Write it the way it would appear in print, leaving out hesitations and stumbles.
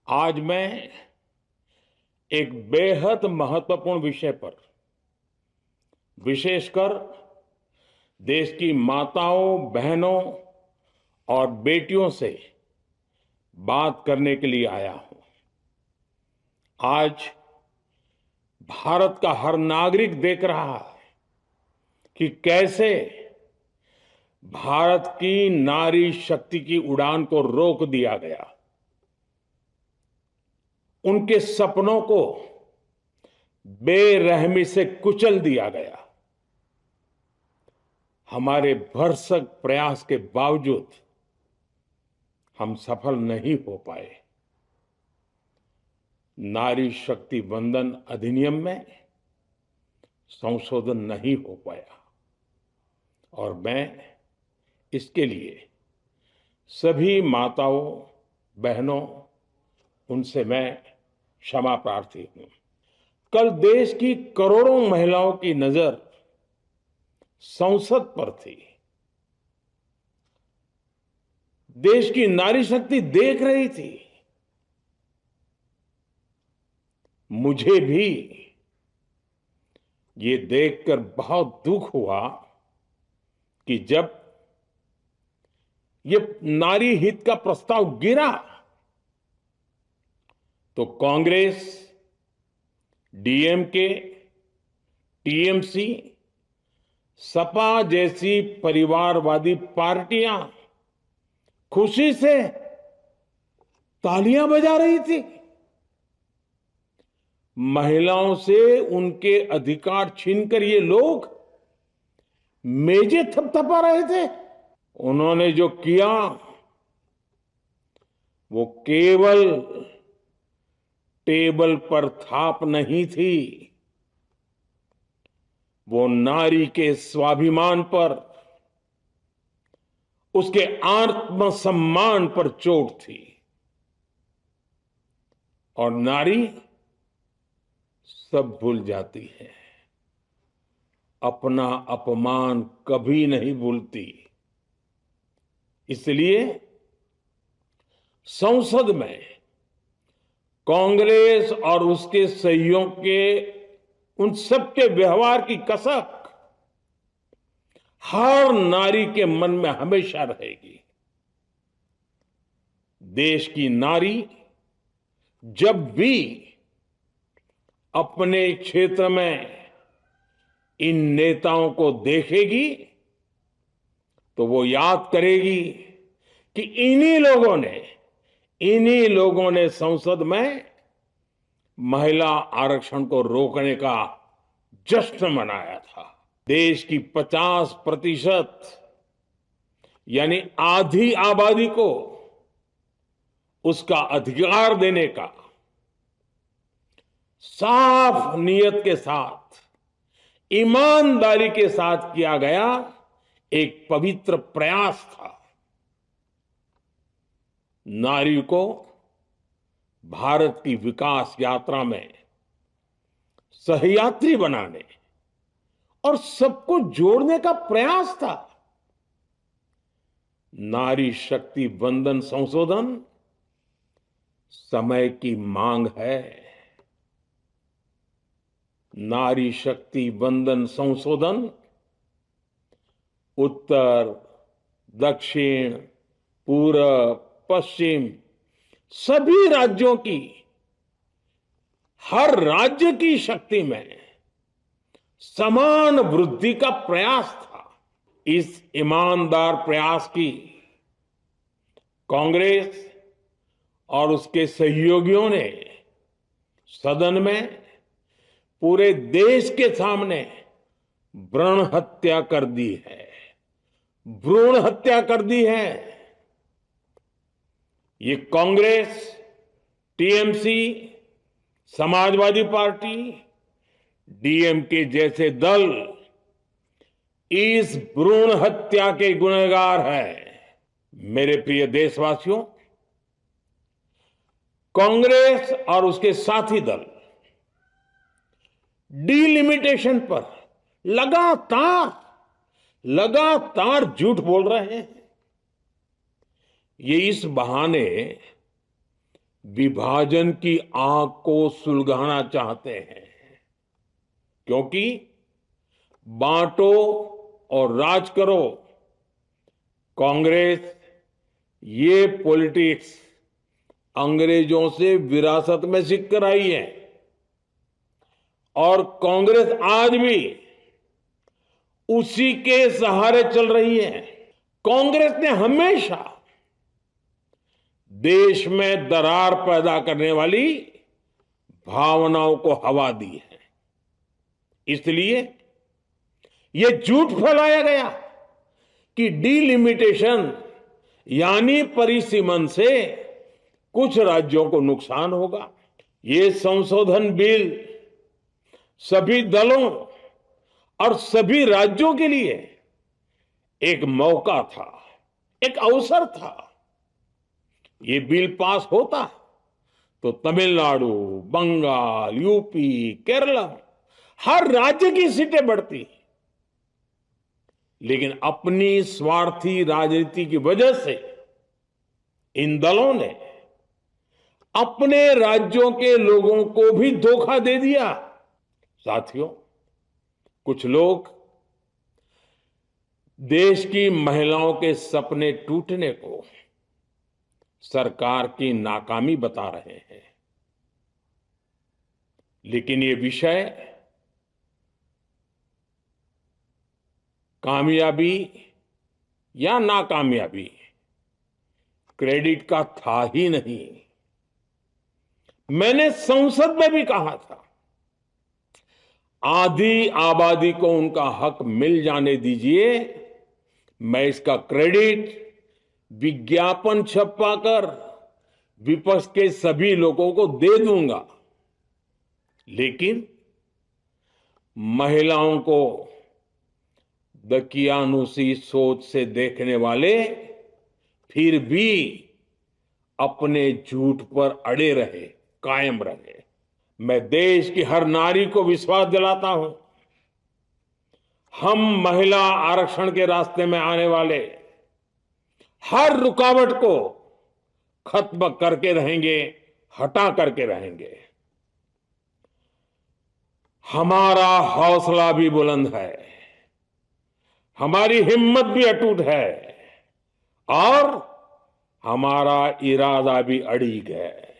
आज मैं एक बेहद महत्वपूर्ण विषय पर विशेषकर देश की माताओं, बहनों और बेटियों से बात करने के लिए आया हूं। आज भारत का हर नागरिक देख रहा है कि कैसे भारत की नारी शक्ति की उड़ान को रोक दिया गया, उनके सपनों को बेरहमी से कुचल दिया गया। हमारे भरसक प्रयास के बावजूद हम सफल नहीं हो पाए। नारी शक्ति वंदन अधिनियम में संशोधन नहीं हो पाया और मैं इसके लिए सभी माताओं, बहनों, उनसे मैं क्षमा प्रार्थी हूं। कल देश की करोड़ों महिलाओं की नजर संसद पर थी। देश की नारी शक्ति देख रही थी। मुझे भी ये देखकर बहुत दुख हुआ कि जब ये नारी हित का प्रस्ताव गिरा तो कांग्रेस, डीएमके, टीएमसी, सपा जैसी परिवारवादी पार्टियां खुशी से तालियां बजा रही थी। महिलाओं से उनके अधिकार छीनकर ये लोग मेजें थपथपा रहे थे। उन्होंने जो किया वो केवल टेबल पर थाप नहीं थी, वो नारी के स्वाभिमान पर, उसके आत्मसम्मान पर चोट थी। और नारी सब भूल जाती है, अपना अपमान कभी नहीं भूलती। इसलिए संसद में कांग्रेस और उसके सहयोगियों के उन सबके व्यवहार की कसक हर नारी के मन में हमेशा रहेगी। देश की नारी जब भी अपने क्षेत्र में इन नेताओं को देखेगी तो वो याद करेगी कि इन्हीं लोगों ने संसद में महिला आरक्षण को रोकने का जश्न मनाया था। देश की 50% यानी आधी आबादी को उसका अधिकार देने का साफ नियत के साथ, ईमानदारी के साथ किया गया एक पवित्र प्रयास था। नारी को भारत की विकास यात्रा में सहयात्री बनाने और सबको जोड़ने का प्रयास था। नारी शक्ति वंदन संशोधन समय की मांग है। नारी शक्ति वंदन संशोधन उत्तर, दक्षिण, पूरब, पश्चिम सभी राज्यों की, हर राज्य की शक्ति में समान वृद्धि का प्रयास था। इस ईमानदार प्रयास की कांग्रेस और उसके सहयोगियों ने सदन में पूरे देश के सामने भ्रूण हत्या कर दी है। भ्रूण हत्या कर दी है। ये Congress, TMC, Samajwadi party, DMK जैसे दल इस भ्रूण हत्या के गुनहगार हैं। मेरे प्रिय देशवासियों, कांग्रेस और उसके साथी दल डिलिमिटेशन पर लगातार झूठ बोल रहे हैं। ये इस बहाने विभाजन की आग को सुलगाना चाहते हैं, क्योंकि बांटो और राज करो, कांग्रेस ये पॉलिटिक्स अंग्रेजों से विरासत में सीख कर आई है और कांग्रेस आज भी उसी के सहारे चल रही है। कांग्रेस ने हमेशा देश में दरार पैदा करने वाली भावनाओं को हवा दी है। इसलिए यह झूठ फैलाया गया कि डीलिमिटेशन यानी परिसीमन से कुछ राज्यों को नुकसान होगा। ये संशोधन बिल सभी दलों और सभी राज्यों के लिए एक मौका था, एक अवसर था। ये बिल पास होता तो तमिलनाडु, बंगाल, यूपी, केरला हर राज्य की सीटें बढ़ती, लेकिन अपनी स्वार्थी राजनीति की वजह से इन दलों ने अपने राज्यों के लोगों को भी धोखा दे दिया। साथियों, कुछ लोग देश की महिलाओं के सपने टूटने को सरकार की नाकामी बता रहे हैं, लेकिन ये विषय कामयाबी या नाकामयाबी क्रेडिट का था ही नहीं। मैंने संसद में भी कहा था, आधी आबादी को उनका हक मिल जाने दीजिए, मैं इसका क्रेडिट विज्ञापन छपवाकर विपक्ष के सभी लोगों को दे दूंगा। लेकिन महिलाओं को दकियानुसी सोच से देखने वाले फिर भी अपने झूठ पर अड़े रहे, कायम रहे। मैं देश की हर नारी को विश्वास दिलाता हूं, हम महिला आरक्षण के रास्ते में आने वाले हर रुकावट को खत्म करके रहेंगे, हटा करके रहेंगे। हमारा हौसला भी बुलंद है, हमारी हिम्मत भी अटूट है और हमारा इरादा भी अड़िग है।